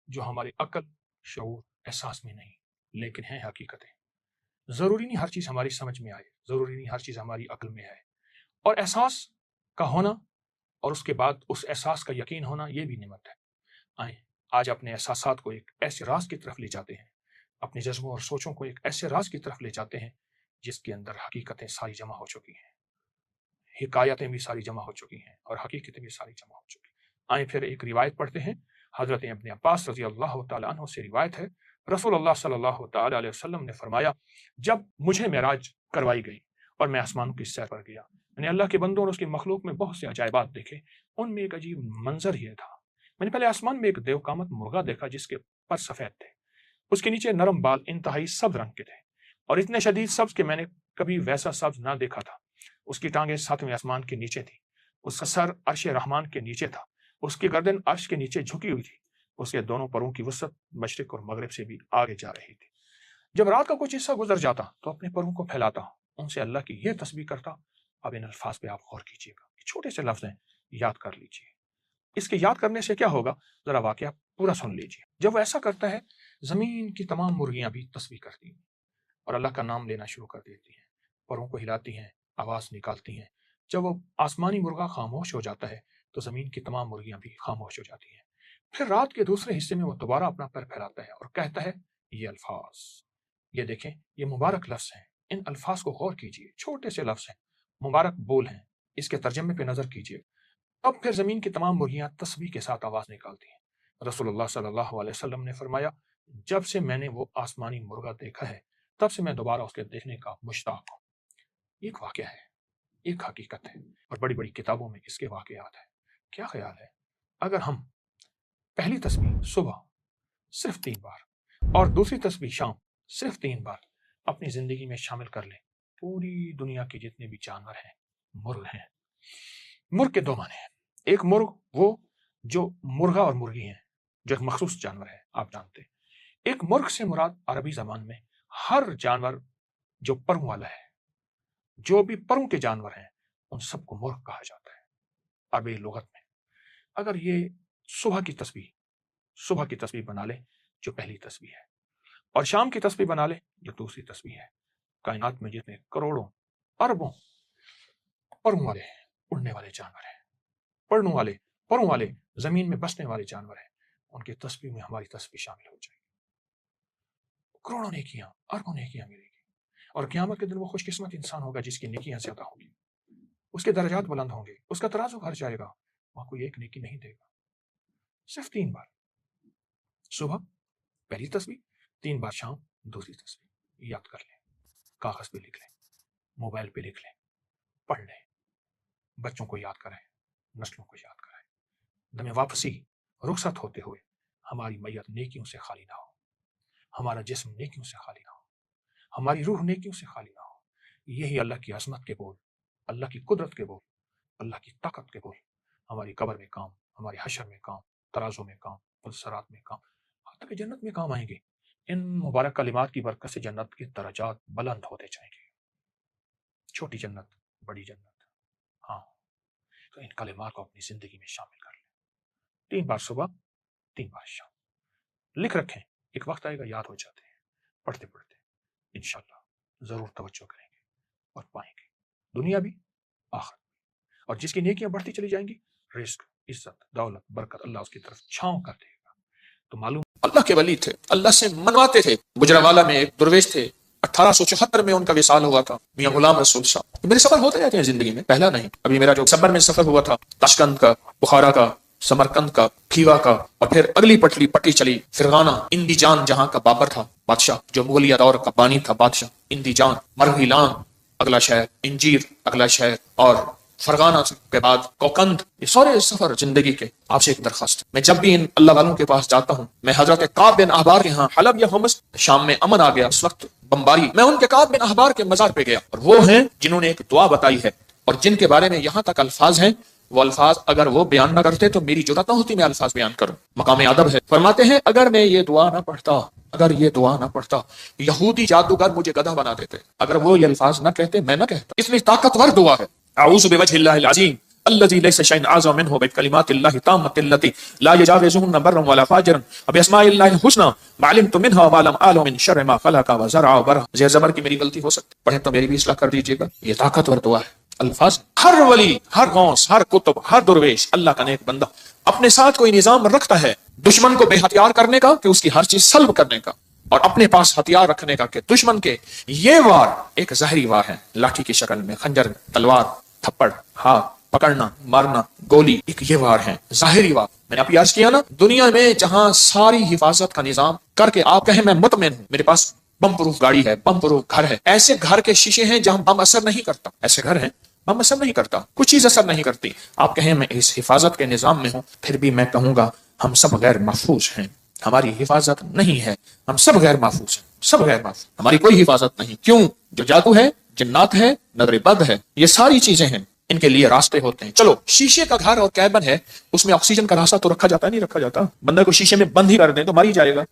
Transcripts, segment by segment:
جو ہمارے عقل، شعور، احساس میں نہیں، لیکن ہیں حقیقتیں۔ ضروری نہیں ہر چیز ہماری سمجھ میں آئے، ضروری نہیں ہر چیز ہماری عقل میں آئے، اور احساس کا ہونا اور اس کے بعد اس احساس کا یقین ہونا یہ بھی نعمت ہے۔ آئیں آج اپنے احساسات کو ایک ایسے راز کی طرف لے جاتے ہیں، اپنے جذبوں اور سوچوں کو ایک ایسے راز کی طرف لے جاتے ہیں جس کے اندر حقیقتیں ساری جمع ہو چکی ہیں، حکایتیں بھی ساری جمع ہو چکی ہیں اور حقیقتیں بھی ساری جمع ہو چکی ہیں۔ آئیں پھر ایک روایت پڑھتے ہیں، حضرت ابن عباس رضی اللہ تعالیٰ عنہ سے روایت ہے، رسول اللہ صلی اللہ تعالیٰ علیہ وسلم نے فرمایا، جب مجھے معراج کروائی گئی اور میں آسمانوں کی سیر پر گیا، میں نے اللہ کے بندوں اور اس کی مخلوق میں بہت سے عجائبات دیکھے، ان میں ایک عجیب منظر یہ تھا، میں نے پہلے آسمان میں ایک دیو قامت مرغا دیکھا جس کے پر سفید تھے، اس کے نیچے نرم بال انتہائی سبز رنگ کے تھے اور اتنے شدید سبز کہ میں نے کبھی ویسا سبز نہ دیکھا تھا، اس کی ٹانگیں ساتویں آسمان کے نیچے تھی، اس کا سر عرش رحمان کے نیچے تھا، اس کی گردن عرش کے نیچے جھکی ہوئی تھی، اس کے دونوں پروں کی وسعت مشرق اور مغرب سے بھی آگے جا رہی تھی۔ جب رات کا کچھ حصہ گزر جاتا تو اپنے پروں کو پھیلاتا، ان سے اللہ کی یہ تسبیح کرتا۔ اب ان الفاظ پہ آپ غور کیجیے گا، چھوٹے سے لفظ ہیں، یاد کر لیجیے۔ اس کے یاد کرنے سے کیا ہوگا، ذرا واقعہ پورا سن لیجیے۔ جب وہ ایسا کرتا ہے، زمین کی تمام مرغیاں بھی تسبیح کرتی ہیں اور اللہ کا نام لینا شروع کر دیتی ہیں، پروں کو ہلاتی ہیں، آواز نکالتی ہیں۔ جب وہ آسمانی مرغا خاموش ہو جاتا ہے تو زمین کی تمام مرغیاں بھی خاموش ہو جاتی ہیں۔ پھر رات کے دوسرے حصے میں وہ دوبارہ اپنا پر پھیلاتا ہے اور کہتا ہے یہ الفاظ، یہ دیکھیں یہ مبارک لفظ ہیں، ان الفاظ کو غور کیجیے، چھوٹے سے لفظ ہیں، مبارک بول ہیں، اس کے ترجمے پہ نظر کیجیے۔ اب پھر زمین کی تمام مرغیاں تسبیح کے ساتھ آواز نکالتی ہیں۔ رسول اللہ صلی اللہ علیہ وسلم نے فرمایا، جب سے میں نے وہ آسمانی مرغا دیکھا ہے تب سے میں دوبارہ اس کے دیکھنے کا مشتاق ہوں۔ ایک واقعہ ہے، ایک حقیقت ہے، اور بڑی بڑی کتابوں میں اس کے واقعات ہیں۔ کیا خیال ہے اگر ہم پہلی تسبیح صبح صرف 3 بار اور دوسری تسبیح شام صرف 3 بار اپنی زندگی میں شامل کر لیں؟ پوری دنیا کے جتنے بھی جانور ہیں، مرغ ہیں۔ مرغ کے 2 معنی ہیں، ایک مرغ وہ جو مرغا اور مرغی ہیں، جو ایک مخصوص جانور ہے، آپ جانتے ہیں۔ ایک مرغ سے مراد عربی زبان میں ہر جانور جو پروں والا ہے، جو بھی پروں کے جانور ہیں، ان سب کو مرغ کہا جاتا ہے عربی لغت میں۔ اگر یہ صبح کی تسبیح بنا لے جو پہلی تسبیح ہے، اور شام کی تسبیح بنا لے جو دوسری تسبیح ہے، کائنات میں جتنے کروڑوں اربوں پروں والے اڑنے والے جانور ہیں، پروں والے زمین میں بسنے والے جانور ہیں، ان کی تسبیح میں ہماری تسبیح شامل ہو جائے گی، کروڑوں نیکیاں، اربوں نیکیاں ملے گی، اور قیامت کے دن وہ خوش قسمت انسان ہوگا جس کی نیکیاں زیادہ ہوں گی، اس کے درجات بلند ہوں گے، اس کا ترازو بھر جائے گا، وہاں کوئی ایک نیکی نہیں دے گا۔ صرف 3 بار صبح پہلی تسبیح، 3 بار شام دوسری تسبیح، یاد کر لیں، کاغذ پہ لکھ لیں، موبائل پہ لکھ لیں، پڑھ لیں، بچوں کو یاد کرائیں، نسلوں کو یاد کرائیں۔ دم واپسی رخصت ہوتے ہوئے ہماری میت نیکیوں سے خالی نہ ہو، ہمارا جسم نیکیوں سے خالی نہ ہو، ہماری روح نیکیوں سے خالی نہ ہو۔ یہی اللہ کی عظمت کے بول، اللہ کی قدرت کے بول، اللہ کی طاقت کے بول ہماری قبر میں کام، ہماری حشر میں کام، ترازو میں کام، پلسرات میں کام، حتیٰ کہ جنت میں کام آئیں گے۔ ان مبارک کلمات کی برکت سے جنت کے درجات بلند ہوتے جائیں گے، چھوٹی جنت، بڑی جنت۔ ہاں، تو ان کلمات کو اپنی زندگی میں شامل کر لیں، 3 بار صبح، 3 بار شام، لکھ رکھیں، ایک وقت آئے گا یاد ہو جاتے ہیں، پڑھتے پڑھتے انشاءاللہ ضرور توجہ کریں گے اور پائیں گے، دنیا بھی آخرت بھی، اور جس کی نیکیاں بڑھتی چلی جائیں گی، رزق، عزت، دولت، برکت اللہ اس کی طرف چھاؤں کر دے گا۔ تو معلوم اللہ کے ولی تھے، اللہ سے منواتے تھے۔ گجرانوالہ میں ایک درویش تھے، 1874 میں ان کا وصال ہوا تھا، میاں غلام رسول صاحب۔ میرے سفر ہوتے رہتے ہیں زندگی میں، پہلا نہیں، ابھی میرا جو صبر میں سفر ہوا تھا، تاشقند کا، بخارا کا، سمرقند کا، کھیوا کا، اور پھر اگلی پٹی چلی فرغانہ، اندی جان جہاں کا بابر تھا بادشاہ، جو مغلیہ دور کا بانی تھا بادشاہ، اندی جان، مرغیلان اگلا شہر، انجیر اگلا شہر، اور فرغانہ کے بعد کوکند۔ یہ سارے سفر زندگی کے۔ آپ سے ایک درخواست ہے، میں جب بھی ان اللہ والوں کے پاس جاتا ہوں، میں حضرت کعب بن احبار کے ہاں حلب یا حمص، شام میں امن آ گیا اس وقت بمباری، میں ان کے کعب بن احبار کے مزار پہ گیا، اور وہ ہیں جنہوں نے ایک دعا بتائی ہے، اور جن کے بارے میں یہاں تک الفاظ ہیں، وہ الفاظ اگر وہ بیان نہ کرتے تو میری جرات نہ ہوتی میں الفاظ بیان کروں، مقام ادب ہے۔ فرماتے ہیں اگر میں یہ دعا نہ پڑھتا یہودی جادوگر مجھے گدھا بنا دیتے، اگر وہ یہ الفاظ نہ کہتے میں نہ کہتا، اس لیے طاقتور دعا ہے، اعوذ بوجہ اللہ العظیم الذي ليس شيء اعظم منه بكلمات الله التامة التي لا يجاوزهن بر ولا فاجر باسماء الله الحسنى ما علمت منها وما لم اعلم من شر ما خلق وزرع وبرا. زیر زبر کی میری غلطی ہو سکتی، پڑھیں تو میری بھی اصلاح کر دیجیے گا. یہ طاقتور دعا ہے. الفاظ ہر ولی، ہر غوث، ہر کتب، ہر درویش، اللہ کا نیک بندہ اپنے ساتھ کوئی نظام رکھتا ہے دشمن کو بے ہتھیار کرنے کا، کہ اس کی ہر چیز سلب کرنے کا، اور اپنے پاس ہتھیار رکھنے کا کہ دشمن کے یہ وار ایک ظاہری وار ہے، لاٹھی کی شکل میں، خنجر، تلوار، تھپڑ، ہاتھ پکڑنا، مارنا، گولی، ایک یہ وار ہے ظاہری وار. میں نے آپ عرض کیا نا، دنیا میں جہاں ساری حفاظت کا نظام کر کے آپ کہیں میں مطمئن ہوں، میرے پاس بم پروف گاڑی ہے، بم پروف گھر ہے، ایسے گھر کے شیشے ہیں جہاں بم اثر نہیں کرتا، ایسے گھر ہیں بم اثر نہیں کرتا، کچھ چیز اثر نہیں کرتی. آپ کہیں میں اس حفاظت کے نظام میں ہوں، پھر بھی میں کہوں گا ہم سب غیر محفوظ ہیں، ہماری حفاظت نہیں ہے، ہم سب غیر محفوظ ہیں، سب غیر محفوظ، ہماری کوئی حفاظت نہیں. کیوں؟ جو جادو ہے، جنات ہے، نظر بد ہے، یہ ساری چیزیں ہیں، ان کے لیے راستے ہوتے ہیں. چلو شیشے کا گھر اور کیبن ہے، اس میں آکسیجن کا راستہ تو رکھا جاتا ہے، نہیں رکھا جاتا. بندے کو شیشے میں بند ہی کر دیں تو مر ہی جائے گا.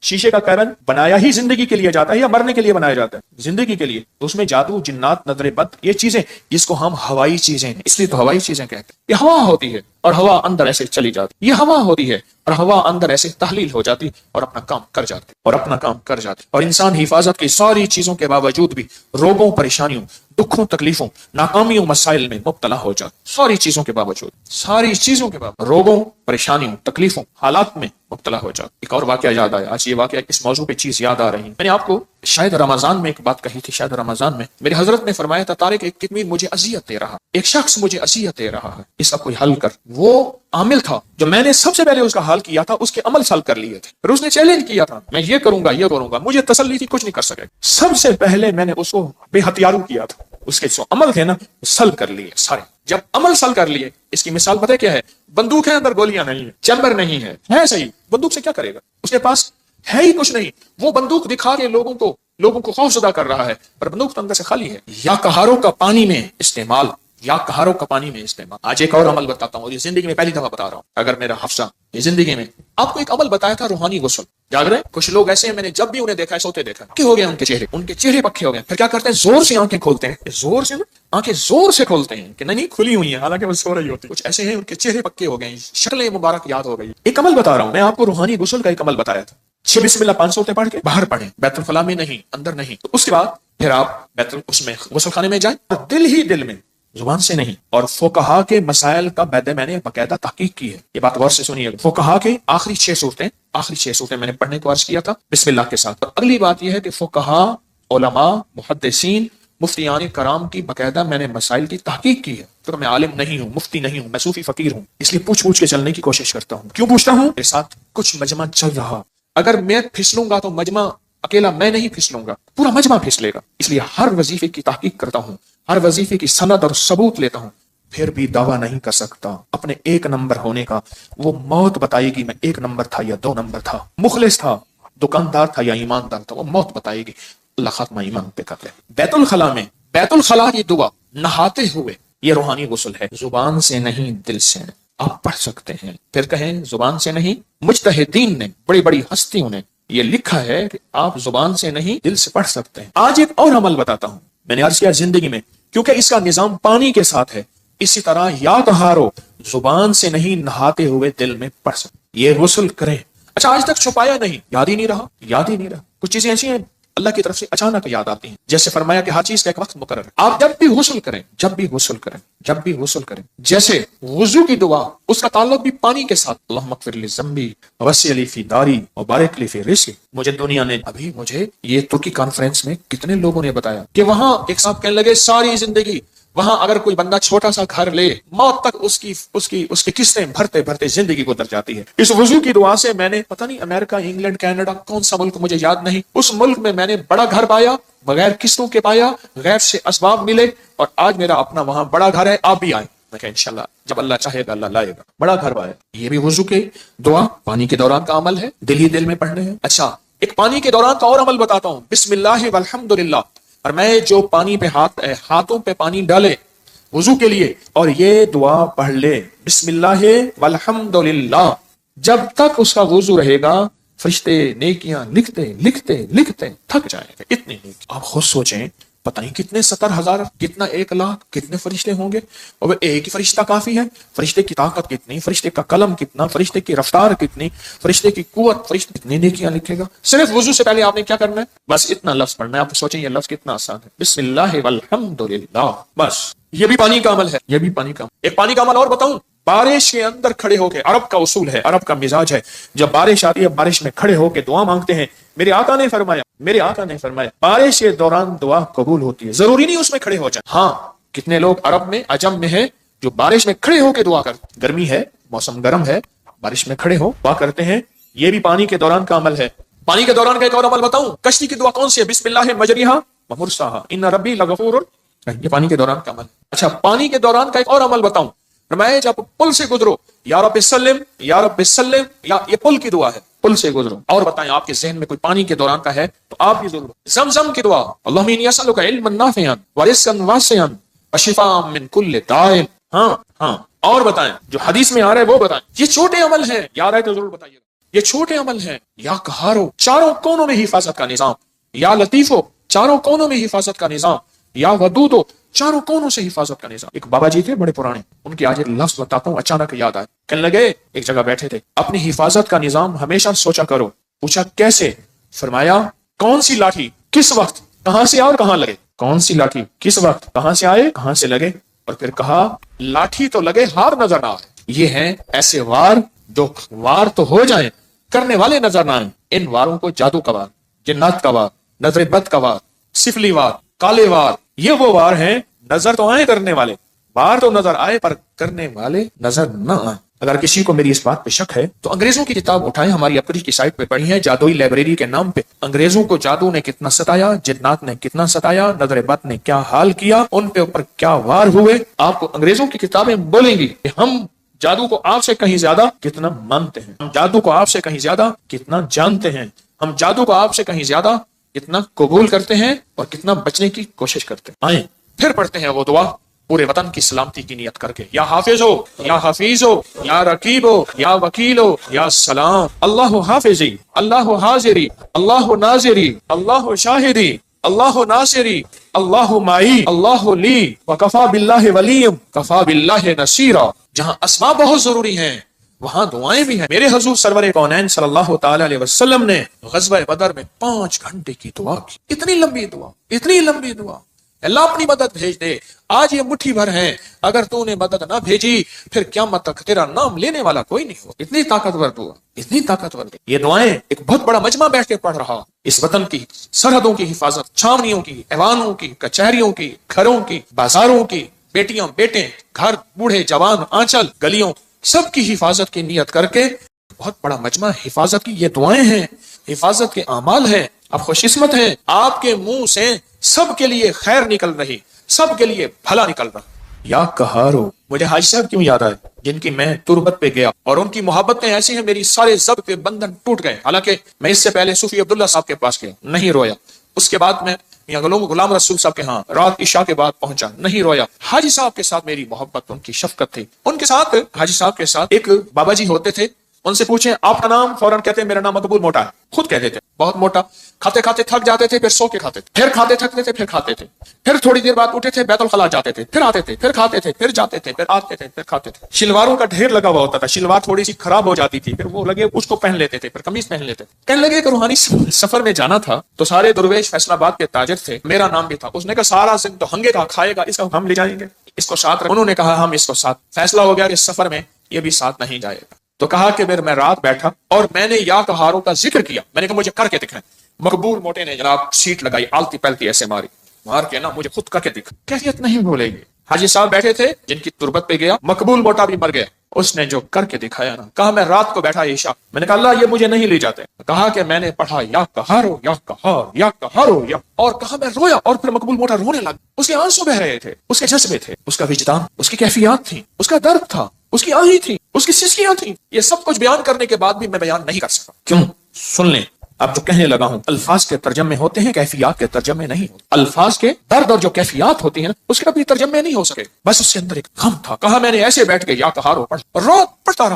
شیشے کا کیبن بنایا ہی زندگی کے لیے جاتا ہے یا مرنے کے لیے بنایا جاتا ہے؟ زندگی کے لیے. اس میں جادو، جنات، نظر بد، یہ چیزیں جس کو ہم ہوائی چیزیں ہیں، اس لیے تو ہوائی چیزیں کہتے ہیں. یہ ہوا ہوتی ہے اور ہوا اندر ایسے چلی جاتی، یہ ہوا ہوتی ہے اور ہوا اندر ایسے تحلیل ہو جاتی اور اپنا کام کر جاتی اور اپنا کام کر جاتی. اور انسان حفاظت کی ساری چیزوں کے باوجود بھی روگوں، پریشانیوں، دکھوں، تکلیفوں، ناکامیوں، مسائل میں مبتلا ہو جاتا. ساری چیزوں کے باوجود، ساری چیزوں کے باوجود روگوں، پریشانیوں، تکلیفوں، حالات میں مبتلا ہو جاتا. ایک اور واقعہ یاد آیا، آج یہ واقعہ اس موضوع پہ چیز یاد آ رہی ہے. میں نے آپ کو شاید رمضان میں ایک بات کہی تھی، شاید رمضان میں میرے حضرت نے فرمایا تھا، طارق ایک کتمین مجھے اذیت دے رہا، ایک شخص مجھے اذیت دے رہا ہے، اس کا کوئی حل کر. وہ عامل تھا جو میں نے سب سے پہلے اس کا حل کیا تھا، اس کے عمل حل کر لیے تھے. پھر اس نے چیلنج کیا تھا، میں یہ کروں گا، یہ کروں گا. مجھے تسلی تھی کچھ نہیں کر سکے. سب سے پہلے میں نے اس کو بے ہتھیارو کیا تھا. اس کے جو عمل تھے نا سل کر لیے سارے. جب عمل سل کر لیے، اس کی مثال پتہ کیا ہے؟ بندوق ہے، اندر گولیاں نہیں ہے، چیمبر نہیں ہے صحیح. بندوق سے کیا کرے گا؟ اس کے پاس ہے ہی کچھ نہیں. وہ بندوق دکھا کے لوگوں کو خوف زدہ کر رہا ہے، پر بندوق تو اندر سے خالی ہے. یا کہاروں کا پانی میں استعمال، یا کہاروں کا پانی میں استعمال. آج ایک اور عمل بتاتا ہوں، یہ زندگی میں پہلی دفعہ بتا رہا ہوں، اگر میرا حفظہ یہ زندگی میں. آپ کو ایک عمل بتایا تھا، روحانی غسل. جاگ رہے کچھ لوگ ایسے ہیں، میں نے جب بھی انہیں دیکھا ہے سوتے دیکھا، پکے ہو گئے ان کے چہرے پکے ہو گئے. پھر کیا کرتے ہیں؟ زور سے آنکھیں کھولتے ہیں، زور سے آنکھیں زور سے کھولتے ہیں کہ نہیں کھلی ہوئی ہیں، حالانکہ وہ سو رہی ہوتی. کچھ ایسے ہیں ان کے چہرے پکے ہو گئے، شکلیں مبارک یاد ہو گئی. ایک عمل بتا رہا ہوں میں آپ کو، روحانی غسل کا ایک عمل بتایا تھا. 6 بسم اللہ 5 سورتیں پڑھ کے باہر پڑھیں، بیت الخلاء میں نہیں، اندر نہیں. تو اس کے بعد پھر آپ اس میں غسل خانے میں جائیں، اور دل ہی دل میں، زبان سے نہیں. اور فقہا کے مسائل کا میں نے باقاعدہ تحقیق کی ہے، یہ بات غور سے سنیے. فقہا کے آخری 6 صورتیں میں نے پڑھنے کو عرض کیا تھا بسم اللہ کے ساتھ. اور اگلی بات یہ ہے کہ فقہا، علماء، محدثین، مفتیان کرام کی باقاعدہ میں نے مسائل کی تحقیق کی ہے. تو میں عالم نہیں ہوں، مفتی نہیں ہوں، میں صوفی فقیر ہوں، اس لیے پوچھ کے چلنے کی کوشش کرتا ہوں. کیوں پوچھتا ہوں؟ میرے ساتھ کچھ مجمع چل رہا، اگر میں پھسلوں گا تو مجمع، اکیلا میں نہیں پھسلوں گا، پورا مجمع پھسلے گا. اس لیے ہر وظیفے کی تحقیق کرتا ہوں، ہر وظیفے کی سند اور ثبوت لیتا ہوں. پھر بھی دعویٰ نہیں کر سکتا اپنے 1 نمبر ہونے کا. وہ موت بتائے گی میں 1 نمبر تھا یا 2 نمبر تھا، مخلص تھا، دکاندار تھا یا ایماندار تھا. وہ موت بتائے گی. اللہ خاتمہ ایمان پہ کر لے. بیت الخلاء کی دعا نہاتے ہوئے، یہ روحانی غسل ہے. زبان سے نہیں، دل سے آپ پڑھ سکتے ہیں. پھر کہیں زبان سے نہیں، مجتہدین نے، بڑی بڑی ہستیوں نے یہ لکھا ہے کہ آپ زبان سے نہیں دل سے پڑھ سکتے ہیں. آج ایک اور عمل بتاتا ہوں، میں نے عرض کیا زندگی میں، کیونکہ اس کا نظام پانی کے ساتھ ہے، اسی طرح یا طہارو، زبان سے نہیں، نہاتے ہوئے دل میں پڑھ سکتے. یہ غسل کریں. اچھا آج تک چھپایا نہیں، یاد ہی نہیں رہا. کچھ چیزیں ایسی ہیں اللہ کی طرف سے اچانک یاد آتی ہیں. جیسے فرمایا کہ ہر چیز کا ایک وقت مقرر ہے. آپ جب بھی غسل کریں، جیسے وضو کی دعا، اس کا تعلق بھی پانی کے ساتھ. اللہم اغفر لی ذنبی ووسع لی فی داری وبارک لی فی رزقی. مجھے دنیا نے مجھے یہ ترکی کانفرنس میں کتنے لوگوں نے بتایا کہ وہاں ایک صاحب کہنے لگے ساری زندگی وہاں اگر کوئی بندہ چھوٹا سا گھر لے، موت تک اس کی قسطیں بھرتے زندگی گزر جاتی ہے. اس وضو کی دعا سے میں نے پتہ نہیں امریکہ، انگلینڈ، کینیڈا، کون سا ملک مجھے یاد نہیں، اس ملک میں میں نے بڑا گھر پایا، بغیر قسطوں کے پایا، غیر سے اسباب ملے، اور آج میرا اپنا وہاں بڑا گھر ہے. آپ بھی آئیں، میں کہا انشاءاللہ جب اللہ چاہے گا اللہ لائے گا. بڑا گھر پایا. یہ بھی وضو کے دعا پانی کے دوران کا عمل ہے، دل ہی دل میں پڑھنے ہیں. اچھا ایک پانی کے دوران کا اور عمل بتاتا ہوں، بسم اللہ والحمدللہ. اور میں جو پانی پہ ہاتھوں پہ پانی ڈالے وضو کے لیے اور یہ دعا پڑھ لے بسم اللہ والحمدللہ، جب تک اس کا وضو رہے گا فرشتے نیکیاں لکھتے تھک جائیں گے. اتنی نیکی. آپ خود سوچیں پتہ نہیں کتنے 70,000 کتنا 1,00,000 کتنے فرشتے ہوں گے، اور ایک ہی فرشتہ کافی ہے؟ فرشتے کی طاقت کتنی، فرشتے کا قلم کتنا، فرشتے کی رفتار کتنی، فرشتے کی قوت، فرشتے کتنی نیکیاں لکھے گا۔ صرف وضو سے پہلے آپ نے کیا کرنا ہے؟ بس اتنا لفظ پڑھنا ہے۔ آپ سوچیں یہ لفظ کتنا آسان ہے، بسم اللہ والحمد للہ، بس یہ بھی پانی کا عمل ہے، یہ بھی پانی کا عمل۔ ایک پانی کا عمل اور بتاؤں، بارش کے اندر کھڑے ہو کے، عرب کا اصول ہے، عرب کا مزاج ہے، جب بارش آتی ہے بارش میں کھڑے ہو کے دعا مانگتے ہیں۔ میرے آقا نے فرمایا بارش کے دوران دعا قبول ہوتی ہے، ضروری نہیں اس میں کھڑے ہو جائیں۔ ہاں کتنے لوگ عرب میں، عجم میں ہیں جو بارش میں کھڑے ہو کے دعا کرتے، گرمی ہے، موسم گرم ہے، بارش میں کھڑے ہو دعا کرتے ہیں، یہ بھی پانی کے دوران کا عمل ہے۔ پانی کے دوران کا ایک اور عمل بتاؤں، کشتی کی دعا کون سی ہے؟ بسم اللہ مجریہا ومرساہا ان ربی لغفور، یہ پانی کے دوران کا عمل۔ اچھا پانی کے دوران کا ایک اور عمل بتاؤں، فرمایا جب پل سے گزرو یا رب سلم یا رب سلم، یا یہ پل کی دعا ہے، پل سے گزرو۔ اور بتائیں آپ کے ذہن میں کوئی پانی کے دوران کا ہے تو آپ بھی ضرور۔ زمزم کی دعا، اللہم انی اسألک علما نافعا ورزقا واسعا وشفاء من کل داء۔ ہاں اور بتائیں جو حدیث میں آ رہا ہے وہ بتائیں۔ یہ چھوٹے عمل ہیں، یاد آئے تو ضرور بتائیے گا، یہ چھوٹے عمل ہیں۔ یا قہارو، چاروں کونوں میں حفاظت کا نظام، یا لطیفو، چاروں کونوں میں حفاظت کا نظام، یا ودودو، چاروں کونوں سے حفاظت کا نظام۔ ایک بابا جی تھے بڑے پرانے، ان کی آج ایک لفظ بتاتا ہوں، اچانک یاد آئے۔ کہنے لگے ایک جگہ بیٹھے تھے، اپنی حفاظت کا نظام ہمیشہ سوچا کرو۔ پوچھا کیسے؟ فرمایا کون سی لاٹھی کس وقت کہاں سے آئے اور کہاں لگے، کون سی لاٹھی کس وقت کہاں سے آئے کہاں سے لگے، اور پھر کہا لاٹھی تو لگے ہار نظر نہ آئے۔ یہ ہیں ایسے وار جو وار تو ہو جائیں کرنے والے نظر نہ آئیں۔ ان واروں کو جادو کا وار، جنات کا وار، نظر بد کا وار، سفلی وار، کالے وار، یہ وہ وار ہیں نظر تو آئے کرنے والے، وار تو نظر آئے پر کرنے والے نظر نہ آئے۔ اگر کسی کو میری اس بات پہ شک ہے تو انگریزوں کی کتاب اٹھائیں، ہماری اپنی کی سائٹ پہ پڑھی ہے، جادوئی لائبریری کے نام پہ۔ انگریزوں کو جادو نے کتنا ستایا، جنات نے کتنا ستایا، نظر بد نے کیا حال کیا، ان پہ اوپر کیا وار ہوئے۔ آپ کو انگریزوں کی کتابیں بولیں گی کہ ہم جادو کو آپ سے کہیں زیادہ کتنا مانتے ہیں، ہم جادو کو آپ سے کہیں زیادہ کتنا جانتے ہیں، ہم جادو کو آپ سے کہیں زیادہ کتنا قبول کرتے ہیں اور کتنا بچنے کی کوشش کرتے ہیں۔ آئیں پھر پڑھتے ہیں وہ دعا پورے وطن کی سلامتی کی نیت کر کے۔ یا حافظ ہو، یا حفیظ ہو، یا رقیب ہو، یا وکیل ہو، یا سلام، اللہ حافظی، اللہ حاضری، اللہ ناظری، اللہ شاہدی، اللہ ناصری، اللہ معی، اللہ لی، وکفا باللہ ولیم، کفا باللہ نصیرا۔ جہاں اسماء بہت ضروری ہیں وہاں دعائیں بھی ہیں۔ میرے حضور سرور کونین صلی اللہ تعالی علیہ وسلم نے غزوہ بدر میں 5 گھنٹے کی دعا کی، اتنی لمبی دعا، اتنی لمبی دعا۔ اللہ اپنی مدد بھیج دے، آج یہ مٹھی بھر ہیں، اگر تو نے مدد نہ بھیجی پھر قیامت تک تیرا نام لینے والا کوئی نہیں ہو۔ اتنی طاقتور دعا، اتنی طاقتور۔ یہ دعائیں ایک بہت بڑا مجمع بیٹھ کے پڑھ رہا، اس وطن کی سرحدوں کی حفاظت، چھاونیوں کی، ایوانوں کی، کچہریوں کی، گھروں کی، بازاروں کی، بیٹیاں بیٹے، گھر، بوڑھے جوان، آنچل، گلیوں، سب کی حفاظت کی نیت کر کے بہت بڑا مجمع حفاظت کی یہ دعائیں ہیں، حفاظت کے اعمال ہیں۔ آپ خوش قسمت ہیں، آپ کے منہ سے سب کے لیے خیر نکل رہی، سب کے لیے بھلا نکل رہا۔ یا قہارو، مجھے حاجی صاحب کیوں یاد آئے جن کی میں تربت پہ گیا اور ان کی محبتیں ایسی ہیں میری سارے ضبط کے بندھن ٹوٹ گئے۔ حالانکہ میں اس سے پہلے صوفی عبداللہ صاحب کے پاس گیا، نہیں رویا۔ اس کے بعد میں غلام رسول صاحب کے ہاں رات عشاء کے بعد پہنچا، نہیں رویا۔ حاجی صاحب کے ساتھ میری محبت، ان کی شفقت تھی۔ ان کے ساتھ، حاجی صاحب کے ساتھ ایک بابا جی ہوتے تھے، ان سے پوچھیں آپ کا نام، فوراً کہتے ہیں میرا نام مقبول موٹا ہے، خود کہتے تھے بہت موٹا۔ کھاتے کھاتے تھک جاتے تھے، پھر سو کے کھاتے تھے، پھر کھاتے تھکتے تھے، پھر کھاتے تھے، پھر تھوڑی دیر بعد اٹھے تھے بیت الخلاء جاتے تھے، پھر آتے تھے، پھر کھاتے تھے، پھر جاتے تھے، پھر آتے تھے، پھر کھاتے تھے۔ شلواروں کا ڈھیر لگا ہوا ہوتا تھا، شلوار تھوڑی سی خراب ہو جاتی تھی، پھر وہ لگے اس کو پہن لیتے تھے، پھر قمیص پہن لیتے تھے۔ کہنے لگے کہ روحانی سفر میں جانا تھا تو سارے درویش فیصل آباد کے تاجر تھے، میرا نام بھی تھا۔ اس نے کہا سارا زند تو ہنگے کا کھائے گا، اس کو ہم لے جائیں گے، اس کو ساتھ رکھ۔ انہوں نے کہا ہم اس کو ساتھ۔ فیصلہ ہو گیا کہ اس سفر میں یہ بھی ساتھ نہیں جائے گا۔ تو کہا کہ پھر میں رات بیٹھا اور میں نے یا قہاروں کا ذکر کیا، میں نے کہا مجھے کر کے دکھائیں۔ مقبول موٹے نے جناب سیٹ لگائی، آلتی پلتی ایسے ماری، مار کے نا مجھے خود کر کے دکھا۔ کیفیت نہیں بھولے گی۔ حاجی صاحب بیٹھے تھے جن کی تربت پہ گیا، مقبول موٹا بھی مر گیا، اس نے جو کر کے دکھایا نا، کہا میں رات کو بیٹھا عشاء، میں نے کہا اللہ یہ مجھے نہیں لے جاتے، کہا کہ میں نے پڑھا یا قہارو یا قہار یا قہارو یا، اور کہا میں رویا، اور پھر مقبول موٹا رونے لگا۔ اس کے آنسو بہ رہے تھے، اس کے جذبے تھے، اس کا وجدان، اس کی کیفیات تھی، اس کا درد تھا، اس کی آہیں تھی، اس کی سسکیاں تھیں۔ یہ سب کچھ بیان کرنے کے بعد بھی میں بیان نہیں کر سکا۔ کیوں؟ سن لیں، اب جو کہنے لگا ہوں، الفاظ کے ترجمے ہوتے ہیں، کیفیات کے ترجمے نہیں ہوتے۔ الفاظ کے درد اور جو کیفیات ہوتی ہیں اس کے کبھی ترجمے نہیں ہو سکے، بس اس کے اندر ایک غم تھا۔ کہا میں نے ایسے بیٹھ کے یا قہارو پڑھا، پڑھتا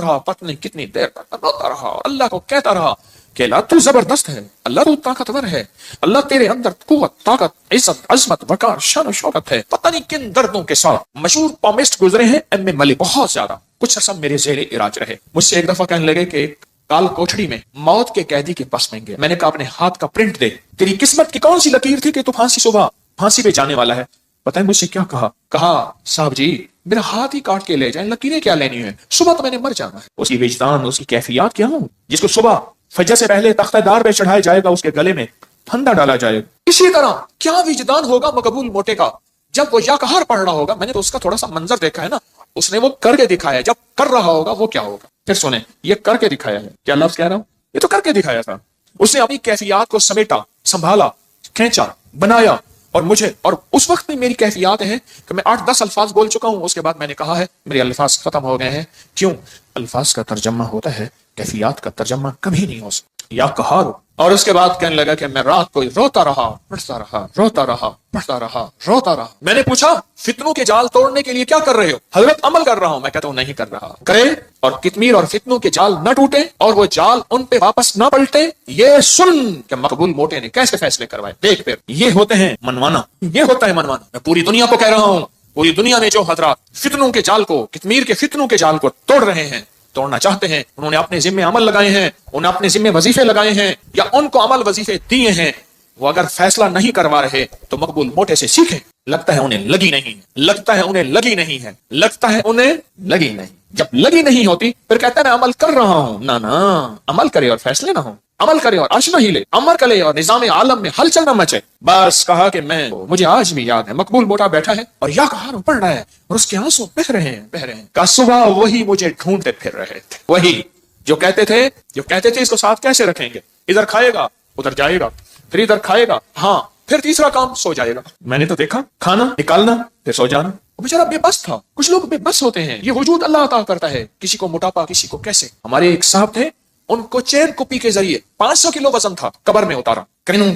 رہا پتہ نہیں کتنی دیر تک روتا رہا، اللہ کو کہتا رہا کہ اللہ تو زبردست ہے، اللہ تو طاقتور ہے، اللہ تیرے اندر قوت، طاقت، عزت، عظمت، وقار، شان و شوکت ہے. پتہ نہیں کن دردوں کے ساتھ مشہور پامسٹ گزرے ہیں ایم اے ملک، بہت زیادہ کچھ عرصہ میرے زیر علاج رہے. مجھ سے ایک دفعہ کہنے لگے کہ کال کوٹھڑی میں موت کے قیدی کے پاس میں گیا. میں نے کہا اپنے ہاتھ کا پرنٹ دے، تیری قسمت کی کون سی لکیر تھی کہ تو صبح پھانسی پہ جانے والا ہے؟ پتہ ہے مجھ سے کیا کہا صاحب جی میرا ہاتھ ہی کاٹ کے لے جائیں، لکیریں کیا لینی ہے، صبح تو میں نے مر جانا ہے. اس کی وجدان، اس کی کیفیات کیا ہوں جس کو صبح فجر سے پہلے تختہ دار پہ چڑھایا جائے گا، اس کے گلے میں پھندا ڈالا جائے گا. اسی طرح کیا وجدان ہوگا مقبول موٹے کا جب وہ یا قہر پڑھ رہا ہوگا. میں نے تو اس کا تھوڑا سا منظر دیکھا ہے نا، اس نے وہ کر کے دکھایا. جب کر رہا ہوگا وہ کیا ہوگا؟ پھر سنیں، یہ کر کے دکھایا ہے. کیا لفظ کہہ رہا ہوں؟ یہ تو کر کے دکھایا تھا. اس نے اپنی کیفیات کو سمیٹا، سنبھالا، کھینچا، بنایا. اور مجھے، اور اس وقت میں میری کیفیات ہیں کہ میں 8-10 الفاظ بول چکا ہوں. اس کے بعد میں نے کہا ہے میرے الفاظ ختم ہو گئے ہیں. کیوں؟ الفاظ کا ترجمہ ہوتا ہے، کیفیات کا ترجمہ کبھی نہیں ہو سکتا. یا قہار. اور اس کے بعد کہنے لگا کہ میں رات کو روتا رہا، پڑھتا رہا، روتا رہا، پڑھتا رہا، روتا رہا. میں نے پوچھا فتنوں کے جال توڑنے کے لیے کیا کر رہے ہو؟ حضرت عمل کر رہا ہوں. میں کہتا ہوں نہیں کر رہا. کرے اور کتمیر اور فتنوں کے جال نہ ٹوٹے اور وہ جال ان پہ واپس نہ پلٹے. یہ سن کہ مقبول موٹے نے کیسے فیصلے کروائے. دیکھ پھر یہ ہوتے ہیں منوانا، یہ ہوتا ہے منوانا. میں پوری دنیا کو کہہ رہا ہوں، پوری دنیا میں جو حضرات فتنوں کے جال کو، کتمیر کے فتنوں کے جال کو توڑ رہے ہیں، توڑنا چاہتے ہیں، انہوں نے اپنے ذمے عمل لگائے ہیں، انہوں نے اپنے ذمے وظیفے لگائے ہیں یا ان کو عمل وظیفے دیے ہیں، وہ اگر فیصلہ نہیں کروا رہے تو مقبول موٹے سے سیکھیں. لگتا ہے انہیں لگی نہیں ہے، لگتا ہے انہیں لگی نہیں ہے، لگتا ہے انہیں لگی نہیں. جب لگی نہیں ہوتی پھر کہتا ہے میں عمل کر رہا ہوں. نا عمل کرے اور فیصلے نہ ہوں، عمل کرے اور عرش نہ ہلے، عمل کرے اور نظام عالم میں ہلچل نہ مچے. بس کہا کہ مجھے آج بھی یاد ہے مقبول موٹا بیٹھا ہے اور یا کہا پڑھ رہا ہے اور اس کے آنسو بہ رہے ہیں. کا صبح وہی مجھے ڈھونڈتے پھر رہے تھے، وہی جو کہتے تھے اس کو ساتھ کیسے رکھیں گے، ادھر کھائے گا ادھر جائے گا، پھر ادھر کھائے گا، ہاں پھر تیسرا کام سو جائے گا. میں نے تو دیکھا کھانا نکالنا پھر سو جانا. وہ بیچارہ بے بس تھا. کچھ لوگ بے بس ہوتے ہیں، یہ وجود اللہ عطا کرتا ہے، کسی کو موٹاپا، کسی کو کیسے. ہمارے ایک صاحب تھے، ان کو چین کپی کے ذریعے 500 کلو وزن تھا، قبر میں اتارا.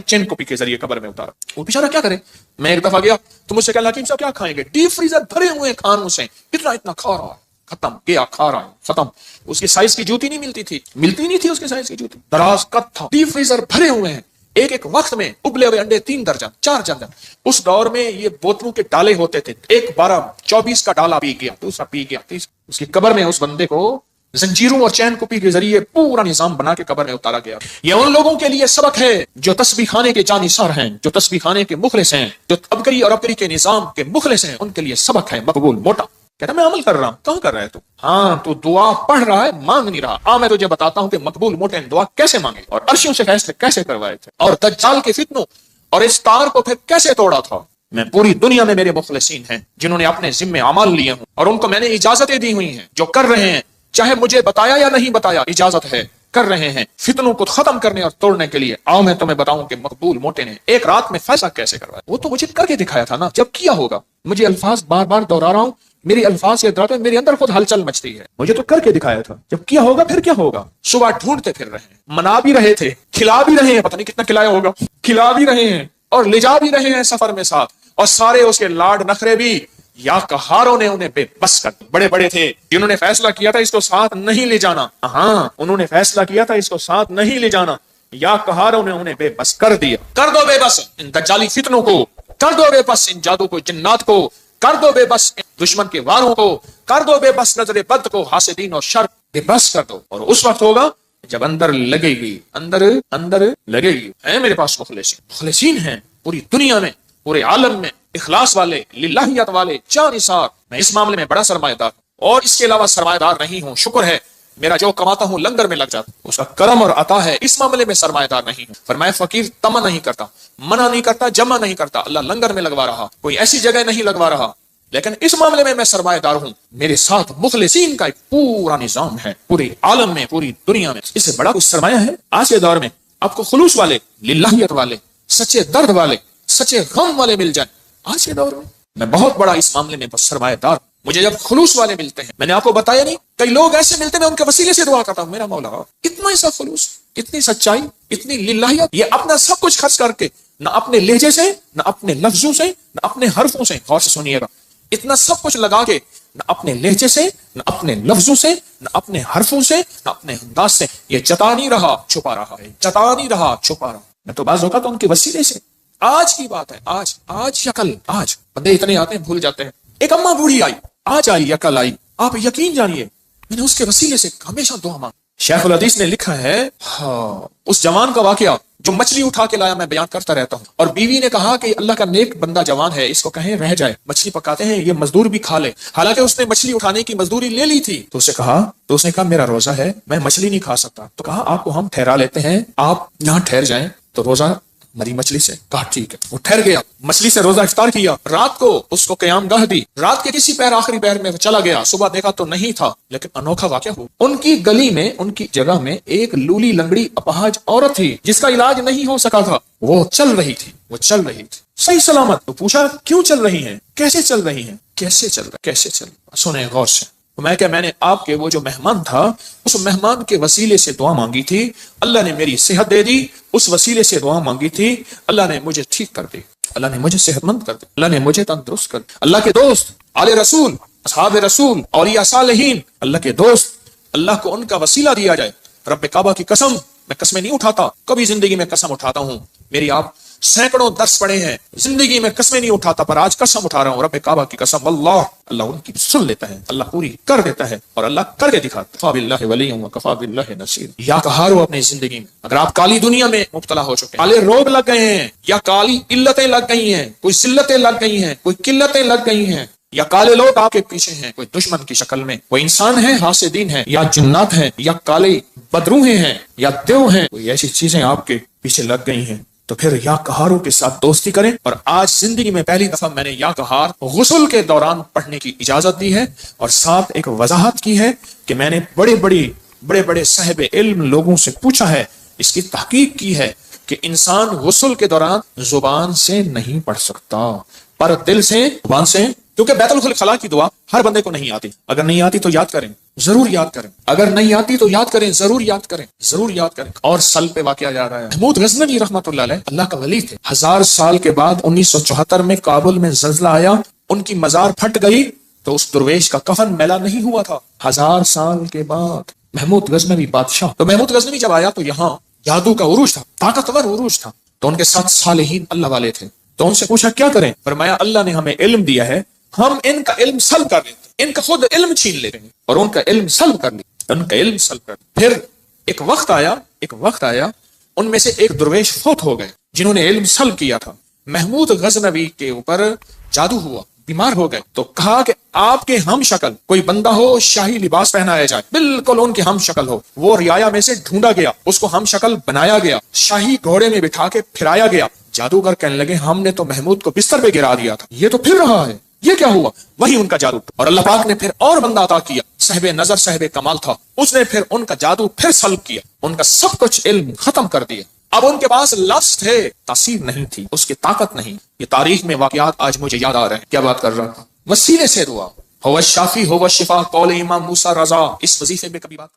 چین کپی کے ذریعے قبر میں اتارا. وہ بیچارہ کیا کرے. میں ایک دفعہ گیا تو مجھ سے کہا حکیم صاحب کیا کھائیں گے؟ ڈیپ فریزر بھرے ہوئے کھانوں سے اتنا کھا رہا ہے، ختم کیا، کھا رہا ہے، ختم. اس کی سائز کی جوتی نہیں ملتی نہیں تھی اس کے سائز کی جوتی. دراز قد تھا، ڈیپ فریزر بھرے ہوئے ہیں. ایک وقت میں ابلے ہوئے انڈے 3 درجن 4 درجن. اس دور میں یہ بوتلوں کے ڈالے ہوتے تھے، ایک 24 کا ڈالا پی گیا، دوسرا پی گیا، اس کی قبر میں اس بندے کو زنجیروں اور چین کپی کے ذریعے پورا نظام بنا کے قبر میں اتارا گیا. یہ ان لوگوں کے لیے سبق ہے جو تسبیح خانے کے جانثار ہیں، جو تسبیح خانے کے مخلص ہیں، جو ابکری اور ابکری کے نظام کے مخلص ہیں. ان کے لیے سبق ہے مقبول موٹا. کہتا میں عمل کر رہا ہوں. کہاں کر رہا ہے تو؟ ہاں تو دعا پڑھ رہا ہے، مانگ نہیں رہا. میں تجھے بتاتا ہوں کہ مقبول موٹے نے دعا کیسے مانگے اور عرشوں سے فیصلے کیسے کروائے تھے اور دجال کے فتنوں اور اس تار کو پھر کیسے توڑا تھا. میں پوری دنیا میں میرے مخلصین ہیں جنہوں نے اپنے ذمے اعمال لیے ہوں اور ان کو میں نے اجازتیں دی ہوئی ہیں. جو کر رہے ہیں، چاہے مجھے بتایا یا نہیں بتایا، اجازت ہے، کر رہے ہیں فتنوں کو ختم کرنے اور توڑنے کے لیے. آؤ میں تمہیں بتاؤں کہ مقبول موٹے نے ایک رات میں فیصلہ کیسے کروایا. وہ تو مجھے کر کے دکھایا تھا نا. جب کیا ہوگا، مجھے الفاظ بار بار دہرا رہا ہوں، میری الفاظ کے ادراک میں میرے اندر خود ہلچل مچتی ہے. مجھے تو کر کے دکھایا تھا. جب کیا ہوگا پھر کیا ہوگا. صبح ڈھونڈتے پھر رہے ہیں، منا بھی رہے تھے، کھلا بھی رہے ہیں، پتہ نہیں کتنا کھلایا ہوگا، کھلا بھی رہے ہیں اور لے جا بھی رہے ہیں سفر میں ساتھ. اور سارے اس کے لاڈ نخرے بھی یا قہاروں نے انہیں بے بس کر دیا. بڑے بڑے تھے جنہوں نے فیصلہ کیا تھا اس کو ساتھ نہیں لے جانا. ہاں انہوں نے فیصلہ کیا تھا اس کو ساتھ نہیں لے جانا. یا قہاروں نے انہیں بے بس کر دیا. کر دو بے بس ان دجالی فتنوں کو، کر دو بے بس ان جادو کو، جنات کو، کر دو بے بس دشمن کے واروں کو، کر دو بے بس نظر بد کو، حاسدین اور شر بے بس کر دو. اور اس وقت ہوگا جب اندر لگے گی، اندر لگے گی. ہے میرے پاس مخلصین ہیں پوری دنیا میں، پورے عالم میں، اخلاص والے، للہیت والے، جانثار. میں اس معاملے میں بڑا سرمایہ دار اور اس کے علاوہ سرمایہ دار نہیں ہوں. شکر ہے میرا جو کماتا ہوں لنگر میں لگ جاتا، اس کا کرم اور عطا ہے. اس معاملے میں سرمایہ دار نہیں ہوں. فرمایا فقیر تما نہیں کرتا، منع نہیں کرتا، جمع نہیں کرتا. اللہ لنگر میں لگوا رہا، کوئی ایسی جگہ نہیں لگوا رہا. لیکن اس معاملے میں سرمایہ دار ہوں. میرے ساتھ مخلصین کا ایک پورا نظام ہے پورے عالم میں، پوری دنیا میں. اس سے بڑا کچھ سرمایہ ہے آج کے دور میں. آپ کو خلوص والے، للہیت والے، سچے درد والے، سچے غم والے مل جائیں آج کے دور میں بہت بڑا اس معاملے میں سرمایہ دار. مجھے جب خلوص والے ملتے ہیں، میں نے آپ کو بتایا نہیں، کئی لوگ ایسے ملتے ہیں، میں ان کے وسیلے سے دعا کرتا ہوں میرا مولا اتنا ہی سا خلوص، اتنی سچائی، اتنی للہیت، یہ اپنا سب کچھ خرچ کر کے، نہ اپنے لہجے سے، نہ اپنے لفظوں سے، نہ اپنے حرفوں سے، غور سے سنیے گا، اتنا سب کچھ لگا کے نہ اپنے لہجے سے، نہ اپنے لفظوں سے، نہ اپنے حرفوں سے، نہ اپنے انداز سے. یہ جتا نہیں رہا چھپا رہا ہے، جتا نہیں رہا چھپا رہا. میں تو بعض اوقات ان کے وسیلے سے، آج کی بات ہے، آج یا کل، آج بندے اتنے آتے ہیں بھول جاتے ہیں. ایک اماں بوڑھی آئی، آج آئی یا کل آئی، آپ یقین جانیے میں نے اس کے وسیلے سے ہمیشہ دعا مانگی. شیخ الحدیث نے لکھا ہے اس جوان کا واقعہ جو مچھلی اٹھا کے لایا، میں بیان کرتا رہتا ہوں، اور بیوی نے کہا کہ اللہ کا نیک بندہ جوان ہے، اس کو کہیں رہ جائے، مچھلی پکاتے ہیں، یہ مزدور بھی کھا لے. حالانکہ اس نے مچھلی اٹھانے کی مزدوری لے لی تھی. تو اس نے کہا میرا روزہ ہے، میں مچھلی نہیں کھا سکتا. تو کہا آپ کو ہم ٹھہرا لیتے ہیں، آپ یہاں ٹھہر جائیں. تو روزہ مری مچھلی سے. کہا ٹھیک ہے. وہ ٹھہر گیا، مچھلی سے روزہ افطار کیا. رات کو اس کو قیام گاہ دی، رات کے کسی پہر آخری پہر میں چلا گیا. صبح دیکھا تو نہیں تھا. لیکن انوکھا واقعہ ہوا، ان کی گلی میں، ان کی جگہ میں ایک لولی لنگڑی اپاہج عورت تھی جس کا علاج نہیں ہو سکا تھا. وہ چل رہی تھی صحیح سلامت. تو پوچھا کیوں چل رہی ہیں، کیسے چل رہی ہیں، کیسے چل رہا. سنیں غور سے. میں نے آپ کے وہ جو مہمان تھا، اس مہمان کے وسیلے سے دعا مانگی تھی، اللہ نے میری صحت دے دی. اس وسیلے سے دعا مانگی تھی، اللہ نے مجھے ٹھیک کر دی، اللہ نے مجھے صحت مند کر دی، اللہ نے مجھے تندرست کر دی. اللہ کے دوست، آل رسول، اصحاب رسول، اولیاء صالحین، اللہ کے دوست، اللہ کو ان کا وسیلہ دیا جائے. رب کعبہ کی قسم، میں قسمیں نہیں اٹھاتا، کبھی زندگی میں قسم اٹھاتا ہوں، میری آپ سینکڑوں درس پڑے ہیں، زندگی میں قسمیں نہیں اٹھاتا، پر آج قسم اٹھا رہا ہوں، رب کعبہ کی قسم، اللہ ان کی سن لیتا ہے، اللہ پوری کر دیتا ہے، اور اللہ کر کے دکھاتا ہے. کفا باللہ ولی وکفا باللہ نصیر. یا کہارو اپنی زندگی میں اگر آپ کالی دنیا میں مبتلا ہو چکے ہیں، کالے روگ لگ گئے ہیں، یا کالی علتیں لگ گئی ہیں، کوئی ذلتیں لگ گئی ہیں، کوئی قلتیں لگ گئی ہیں، یا کالے لوگ آپ کے پیچھے ہیں، کوئی دشمن کی شکل میں، کوئی انسان ہے حاسدین ہیں، یا جنات ہیں، یا کالے بدروہیں ہیں، یا دیو ہیں، کوئی ایسی چیزیں آپ کے پیچھے لگ گئی ہیں، تو پھر یا کہاروں کے ساتھ دوستی کریں. اور آج زندگی میں پہلی دفعہ میں نے یا کہار غسل کے دوران پڑھنے کی اجازت دی ہے، اور ساتھ ایک وضاحت کی ہے کہ میں نے بڑے صاحب علم لوگوں سے پوچھا ہے، اس کی تحقیق کی ہے کہ انسان غسل کے دوران زبان سے نہیں پڑھ سکتا، پر دل سے، زبان سے، کیونکہ بیت الخلاء کی دعا ہر بندے کو نہیں آتی. اگر نہیں آتی تو یاد کریں، ضرور یاد کریں. اگر نہیں آتی تو یاد کریں، ضرور یاد کریں. اور سل پہ واقعہ یاد آیا. محمود غزنوی رحمۃ اللہ علیہ اللہ کا ولی تھے. 1000 سال کے بعد 1974 میں کابل میں زلزلہ آیا، ان کی مزار پھٹ گئی تو اس درویش کا کفن میلا نہیں ہوا تھا. 1000 سال کے بعد محمود غزنوی بادشاہ. تو محمود غزنوی جب آیا تو یہاں جادو کا عروج تھا، طاقتور عروج تھا. تو ان کے ساتھ صالحین اللہ والے تھے. تو ان سے پوچھا کیا کریں؟ فرمایا اللہ نے ہمیں علم دیا ہے، ہم ان کا علم سلب کر لیتے ہیں، ان کا خود علم چھین لیتے ہیں اور ان کا علم سلب کر لیا. پھر ایک وقت آیا ان میں سے ایک درویش فوت ہو گئے جنہوں نے علم سلب کیا تھا. محمود غزنوی کے اوپر جادو ہوا، بیمار ہو گئے. تو کہا کہ آپ کے ہم شکل کوئی بندہ ہو، شاہی لباس پہنایا جائے، بالکل ان کے ہم شکل ہو. وہ رعایا میں سے ڈھونڈا گیا، اس کو ہم شکل بنایا گیا، شاہی گھوڑے میں بٹھا کے پھرایا گیا. جادوگر کہنے لگے ہم نے تو محمود کو بستر پہ گرا دیا تھا، یہ تو پھر رہا ہے، یہ کیا ہوا؟ وہی ان کا جادو. اور اللہ پاک نے پھر اور بندہ عطا کیا، صاحب نظر، صاحب کمال تھا، اس نے پھر ان کا جادو پھر سلب کیا، ان کا سب کچھ علم ختم کر دیا. اب ان کے پاس لفظ تھے، تاثیر نہیں تھی، اس کی طاقت نہیں. یہ تاریخ میں واقعات آج مجھے یاد آ رہے ہیں. کیا بات کر رہا تھا؟ وسیلے سے دعا، ہو الشافی ہو الشفا، قول امام موسیٰ رضا. اس وظیفے میں کبھی بات